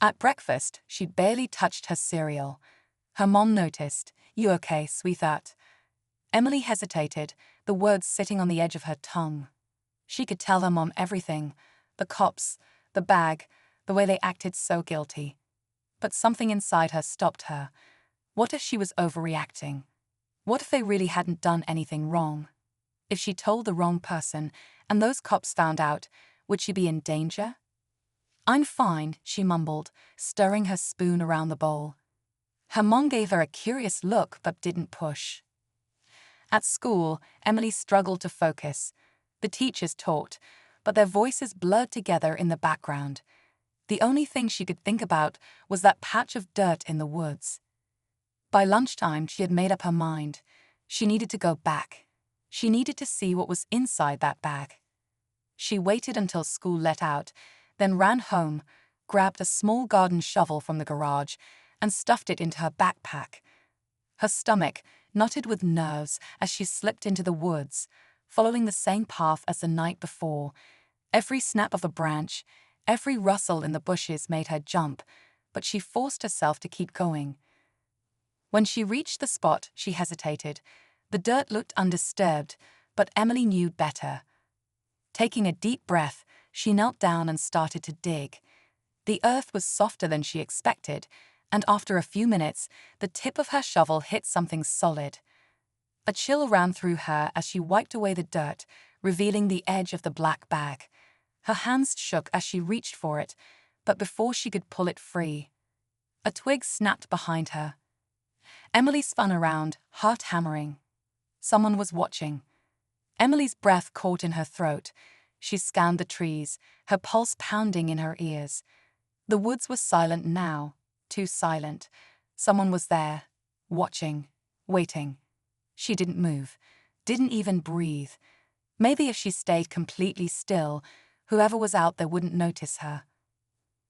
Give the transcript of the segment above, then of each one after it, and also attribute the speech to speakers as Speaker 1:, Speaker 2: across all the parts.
Speaker 1: At breakfast, she'd barely touched her cereal. Her mom noticed. "You okay, sweetheart?" Emily hesitated, the words sitting on the edge of her tongue. She could tell her mom everything. The cops, the bag, the way they acted so guilty. But something inside her stopped her. What if she was overreacting? What if they really hadn't done anything wrong? If she told the wrong person, and those cops found out, would she be in danger? "I'm fine," she mumbled, stirring her spoon around the bowl. Her mom gave her a curious look but didn't push. At school, Emily struggled to focus. The teachers taught, but their voices blurred together in the background. The only thing she could think about was that patch of dirt in the woods. By lunchtime, she had made up her mind. She needed to go back. She needed to see what was inside that bag. She waited until school let out, then ran home, grabbed a small garden shovel from the garage, and stuffed it into her backpack. Her stomach knotted with nerves as she slipped into the woods, following the same path as the night before. Every snap of a branch, every rustle in the bushes made her jump, but she forced herself to keep going. When she reached the spot, she hesitated. The dirt looked undisturbed, but Emily knew better. Taking a deep breath, she knelt down and started to dig. The earth was softer than she expected, and after a few minutes, the tip of her shovel hit something solid. A chill ran through her as she wiped away the dirt, revealing the edge of the black bag. Her hands shook as she reached for it, but before she could pull it free, a twig snapped behind her. Emily spun around, heart hammering. Someone was watching. Emily's breath caught in her throat. She scanned the trees, her pulse pounding in her ears. The woods were silent now, too silent. Someone was there, watching, waiting. She didn't move, didn't even breathe. Maybe if she stayed completely still, whoever was out there wouldn't notice her.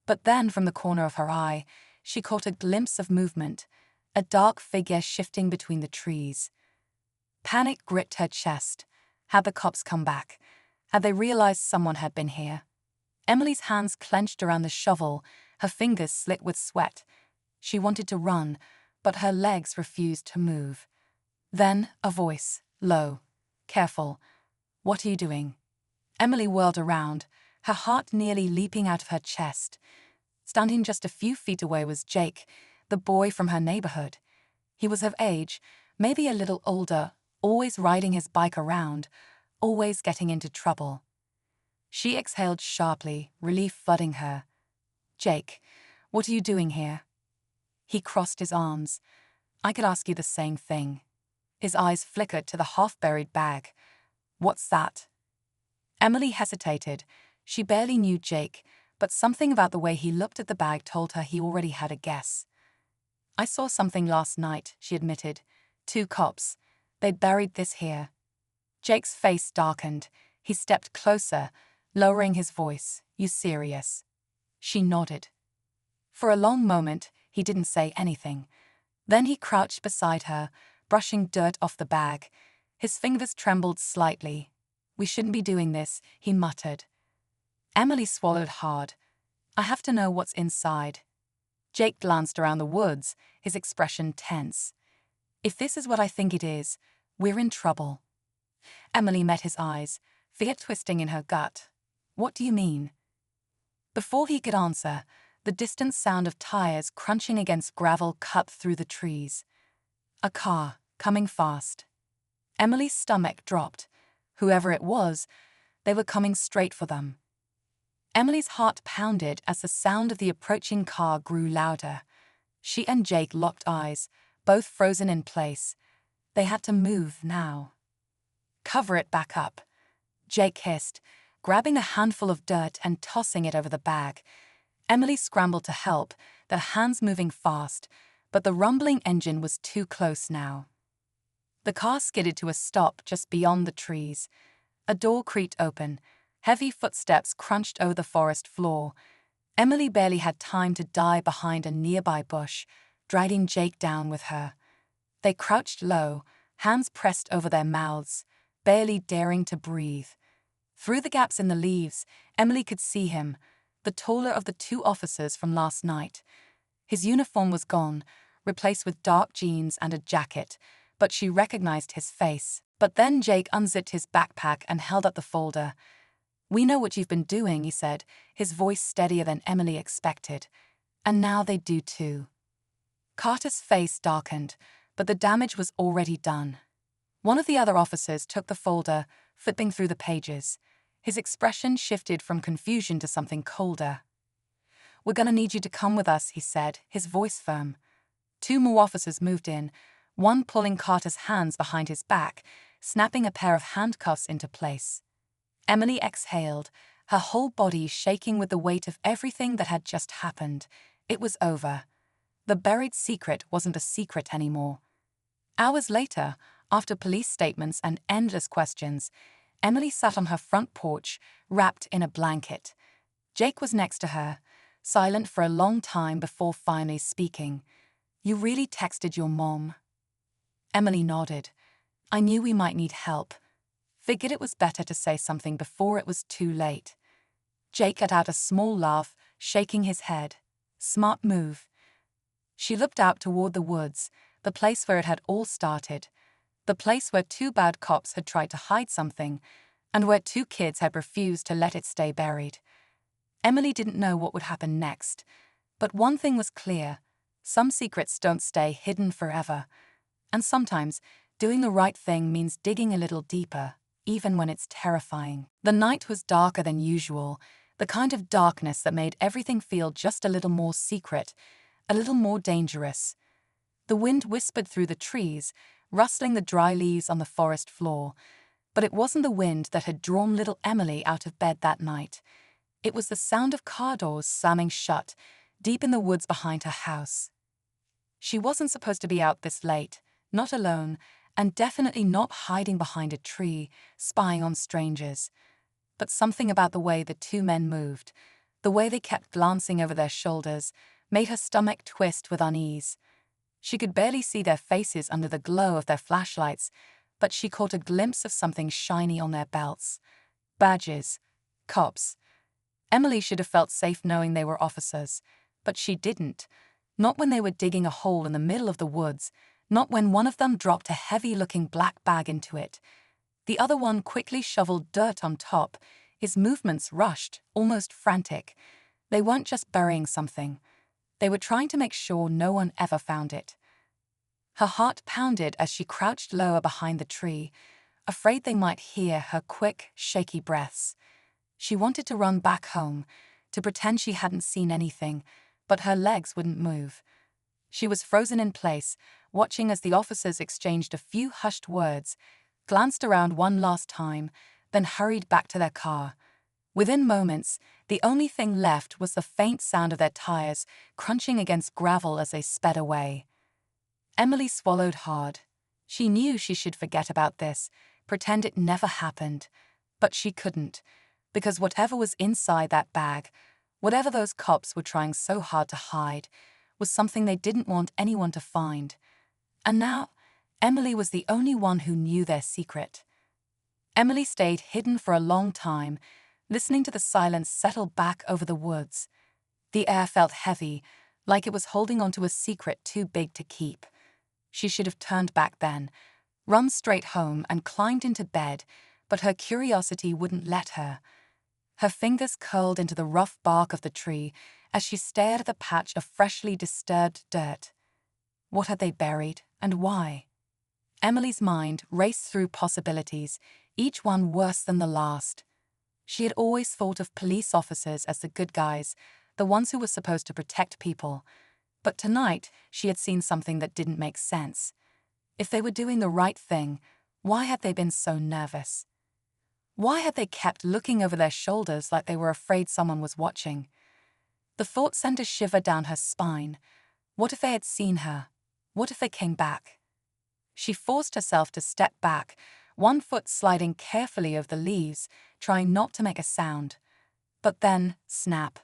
Speaker 1: But then, from the corner of her eye, she caught a glimpse of movement, a dark figure shifting between the trees. Panic gripped her chest. Had the cops come back? Had they realized someone had been here? Emily's hands clenched around the shovel, her fingers slit with sweat. She wanted to run, but her legs refused to move. Then a voice, low, careful. "What are you doing?" Emily whirled around, her heart nearly leaping out of her chest. Standing just a few feet away was Jake, the boy from her neighborhood. He was of age, maybe a little older, always riding his bike around, always getting into trouble. She exhaled sharply, relief flooding her. "Jake, what are you doing here?" He crossed his arms. "I could ask you the same thing." His eyes flickered to the half-buried bag. "What's that?" Emily hesitated. She barely knew Jake, but something about the way he looked at the bag told her he already had a guess. "I saw something last night," she admitted. "Two cops. They'd buried this here." Jake's face darkened. He stepped closer, lowering his voice. "You serious?" She nodded. For a long moment, he didn't say anything. Then he crouched beside her, brushing dirt off the bag. His fingers trembled slightly. "We shouldn't be doing this," he muttered. Emily swallowed hard. "I have to know what's inside." Jake glanced around the woods, his expression tense. "If this is what I think it is, we're in trouble." Emily met his eyes, fear twisting in her gut. "What do you mean?" Before he could answer, the distant sound of tires crunching against gravel cut through the trees. A car, coming fast. Emily's stomach dropped. Whoever it was, they were coming straight for them. Emily's heart pounded as the sound of the approaching car grew louder. She and Jake locked eyes, both frozen in place. They had to move now. "Cover it back up," Jake hissed, grabbing a handful of dirt and tossing it over the bag. Emily scrambled to help, their hands moving fast, but the rumbling engine was too close now. The car skidded to a stop just beyond the trees. A door creaked open. Heavy footsteps crunched over the forest floor. Emily barely had time to dive behind a nearby bush, dragging Jake down with her. They crouched low, hands pressed over their mouths, barely daring to breathe. Through the gaps in the leaves, Emily could see him, the taller of the two officers from last night. His uniform was gone, replaced with dark jeans and a jacket, but she recognized his face. But then Jake unzipped his backpack and held up the folder. "We know what you've been doing," he said, his voice steadier than Emily expected. "And now they do too." Carter's face darkened, but the damage was already done. One of the other officers took the folder, flipping through the pages. His expression shifted from confusion to something colder. "We're gonna need you to come with us," he said, his voice firm. Two more officers moved in, one pulling Carter's hands behind his back, snapping a pair of handcuffs into place. Emily exhaled, her whole body shaking with the weight of everything that had just happened. It was over. The buried secret wasn't a secret anymore. Hours later, after police statements and endless questions, Emily sat on her front porch, wrapped in a blanket. Jake was next to her, silent for a long time before finally speaking. "You really texted your mom?" Emily nodded. "I knew we might need help. Figured it was better to say something before it was too late." Jake let out a small laugh, shaking his head. "Smart move." She looked out toward the woods, the place where it had all started. The place where two bad cops had tried to hide something, and where two kids had refused to let it stay buried. Emily didn't know what would happen next, but one thing was clear: some secrets don't stay hidden forever. And sometimes, doing the right thing means digging a little deeper, even when it's terrifying. The night was darker than usual, the kind of darkness that made everything feel just a little more secret, a little more dangerous. The wind whispered through the trees, rustling the dry leaves on the forest floor. But it wasn't the wind that had drawn little Emily out of bed that night. It was the sound of car doors slamming shut, deep in the woods behind her house. She wasn't supposed to be out this late, not alone, and definitely not hiding behind a tree, spying on strangers. But something about the way the two men moved, the way they kept glancing over their shoulders, made her stomach twist with unease. She could barely see their faces under the glow of their flashlights, but she caught a glimpse of something shiny on their belts. Badges. Cops. Emily should have felt safe knowing they were officers, but she didn't. Not when they were digging a hole in the middle of the woods, not when one of them dropped a heavy-looking black bag into it. The other one quickly shoveled dirt on top, his movements rushed, almost frantic. They weren't just burying something. They were trying to make sure no one ever found it. Her heart pounded as she crouched lower behind the tree, afraid they might hear her quick, shaky breaths. She wanted to run back home, to pretend she hadn't seen anything, but her legs wouldn't move. She was frozen in place, watching as the officers exchanged a few hushed words, glanced around one last time, then hurried back to their car. Within moments, the only thing left was the faint sound of their tires crunching against gravel as they sped away. Emily swallowed hard. She knew she should forget about this, pretend it never happened. But she couldn't, because whatever was inside that bag, whatever those cops were trying so hard to hide, was something they didn't want anyone to find. And now, Emily was the only one who knew their secret. Emily stayed hidden for a long time, listening to the silence settle back over the woods. The air felt heavy, like it was holding onto a secret too big to keep. She should have turned back then, run straight home and climbed into bed, but her curiosity wouldn't let her. Her fingers curled into the rough bark of the tree as she stared at the patch of freshly disturbed dirt. What had they buried, and why? Emily's mind raced through possibilities, each one worse than the last. She had always thought of police officers as the good guys, the ones who were supposed to protect people. But tonight, she had seen something that didn't make sense. If they were doing the right thing, why had they been so nervous? Why had they kept looking over their shoulders like they were afraid someone was watching? The thought sent a shiver down her spine. What if they had seen her? What if they came back? She forced herself to step back, one foot sliding carefully over the leaves, trying not to make a sound. But then, snap,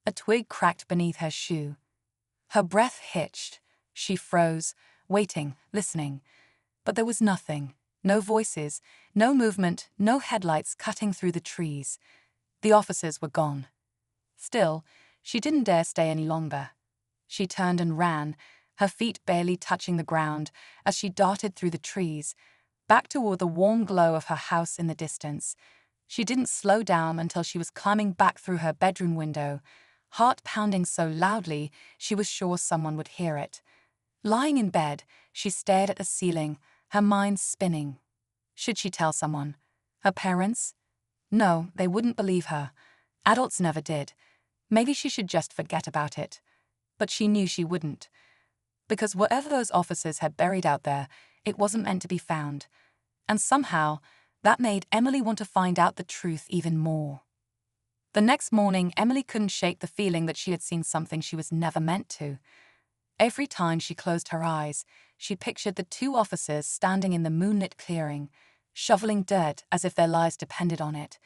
Speaker 1: a twig cracked beneath her shoe. Her breath hitched. She froze, waiting, listening. But there was nothing. No voices, no movement, no headlights cutting through the trees. The officers were gone. Still, she didn't dare stay any longer. She turned and ran, her feet barely touching the ground as she darted through the trees, back toward the warm glow of her house in the distance. She didn't slow down until she was climbing back through her bedroom window, heart pounding so loudly she was sure someone would hear it. Lying in bed, she stared at the ceiling, her mind spinning. Should she tell someone? Her parents? No, they wouldn't believe her. Adults never did. Maybe she should just forget about it. But she knew she wouldn't. Because whatever those officers had buried out there, it wasn't meant to be found. And somehow, that made Emily want to find out the truth even more. The next morning, Emily couldn't shake the feeling that she had seen something she was never meant to. Every time she closed her eyes, she pictured the two officers standing in the moonlit clearing, shoveling dirt as if their lives depended on it.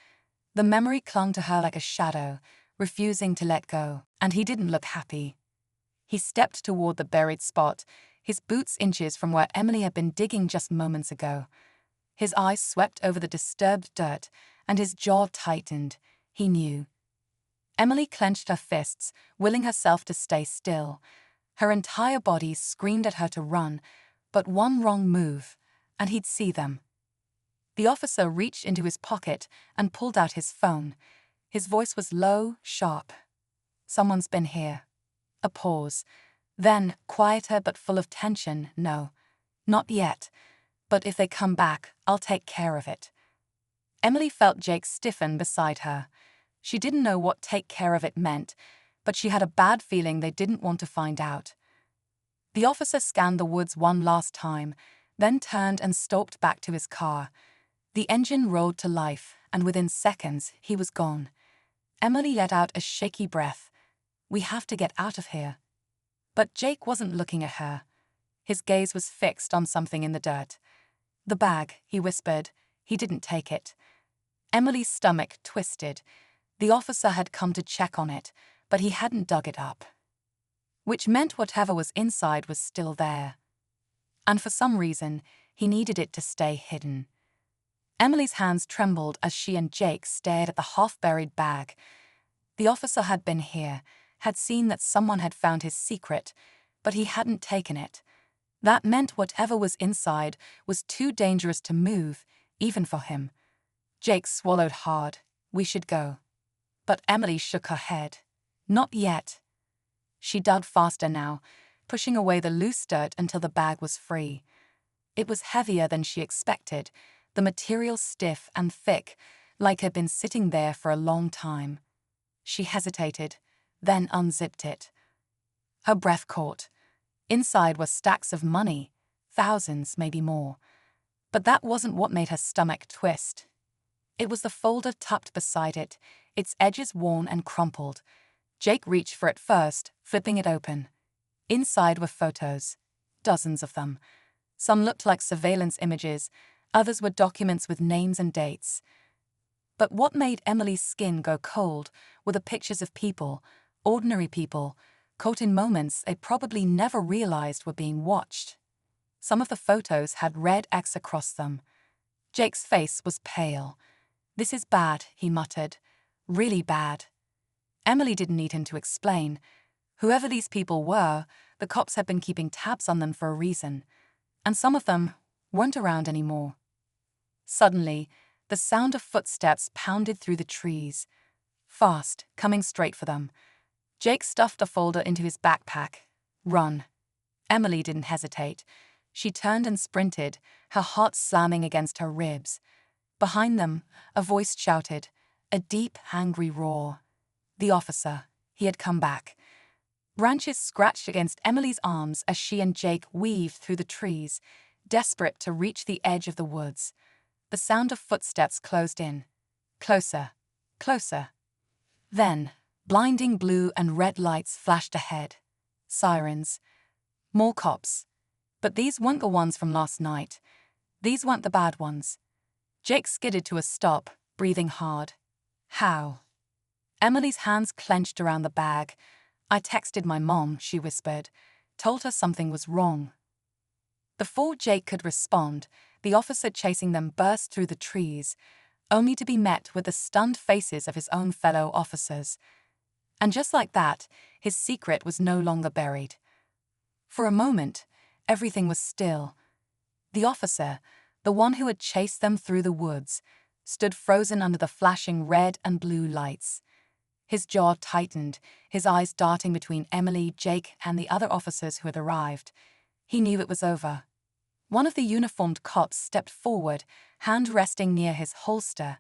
Speaker 1: The memory clung to her like a shadow, refusing to let go, and he didn't look happy. He stepped toward the buried spot, his boots inches from where Emily had been digging just moments ago. His eyes swept over the disturbed dirt, and his jaw tightened. He knew. Emily clenched her fists, willing herself to stay still. Her entire body screamed at her to run, but one wrong move, and he'd see them. The officer reached into his pocket and pulled out his phone. His voice was low, sharp. "Someone's been here." A pause. Then, quieter but full of tension, "No, not yet. But if they come back, I'll take care of it." Emily felt Jake stiffen beside her. She didn't know what take care of it meant, but she had a bad feeling they didn't want to find out. The officer scanned the woods one last time, then turned and stalked back to his car. The engine roared to life, and within seconds, he was gone. Emily let out a shaky breath. "We have to get out of here." But Jake wasn't looking at her. His gaze was fixed on something in the dirt. "The bag," he whispered. He didn't take it. Emily's stomach twisted. The officer had come to check on it, but he hadn't dug it up. Which meant whatever was inside was still there. And for some reason, he needed it to stay hidden. Emily's hands trembled as she and Jake stared at the half-buried bag. The officer had been here, had seen that someone had found his secret, but he hadn't taken it. That meant whatever was inside was too dangerous to move, even for him. Jake swallowed hard. "We should go." But Emily shook her head. "Not yet." She dug faster now, pushing away the loose dirt until the bag was free. It was heavier than she expected, the material stiff and thick, like it had been sitting there for a long time. She hesitated, then unzipped it. Her breath caught. Inside were stacks of money, thousands, maybe more. But that wasn't what made her stomach twist. It was the folder tucked beside it, its edges worn and crumpled. Jake reached for it first, flipping it open. Inside were photos, dozens of them. Some looked like surveillance images, others were documents with names and dates. But what made Emily's skin go cold were the pictures of people, ordinary people, caught in moments they probably never realized were being watched. Some of the photos had red X across them. Jake's face was pale. "This is bad," he muttered. "Really bad." Emily didn't need him to explain. Whoever these people were, the cops had been keeping tabs on them for a reason. And some of them weren't around anymore. Suddenly, the sound of footsteps pounded through the trees. Fast, coming straight for them. Jake stuffed a folder into his backpack. "Run." Emily didn't hesitate. She turned and sprinted, her heart slamming against her ribs. Behind them, a voice shouted, a deep, angry roar. The officer. He had come back. Branches scratched against Emily's arms as she and Jake weaved through the trees, desperate to reach the edge of the woods. The sound of footsteps closed in. Closer. Closer. Then, blinding blue and red lights flashed ahead. Sirens. More cops. But these weren't the ones from last night. These weren't the bad ones. Jake skidded to a stop, breathing hard. "How?" Emily's hands clenched around the bag. "I texted my mom," she whispered. "Told her something was wrong." Before Jake could respond, the officer chasing them burst through the trees, only to be met with the stunned faces of his own fellow officers. And just like that, his secret was no longer buried. For a moment, everything was still. The officer, the one who had chased them through the woods, stood frozen under the flashing red and blue lights. His jaw tightened, his eyes darting between Emily, Jake, and the other officers who had arrived. He knew it was over. One of the uniformed cops stepped forward, hand resting near his holster.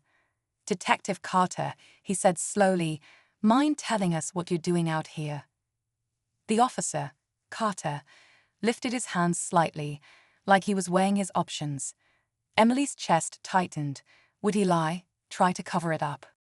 Speaker 1: "Detective Carter," he said slowly, "mind telling us what you're doing out here?" The officer, Carter, lifted his hands slightly, like he was weighing his options. Emily's chest tightened. Would he lie, try to cover it up?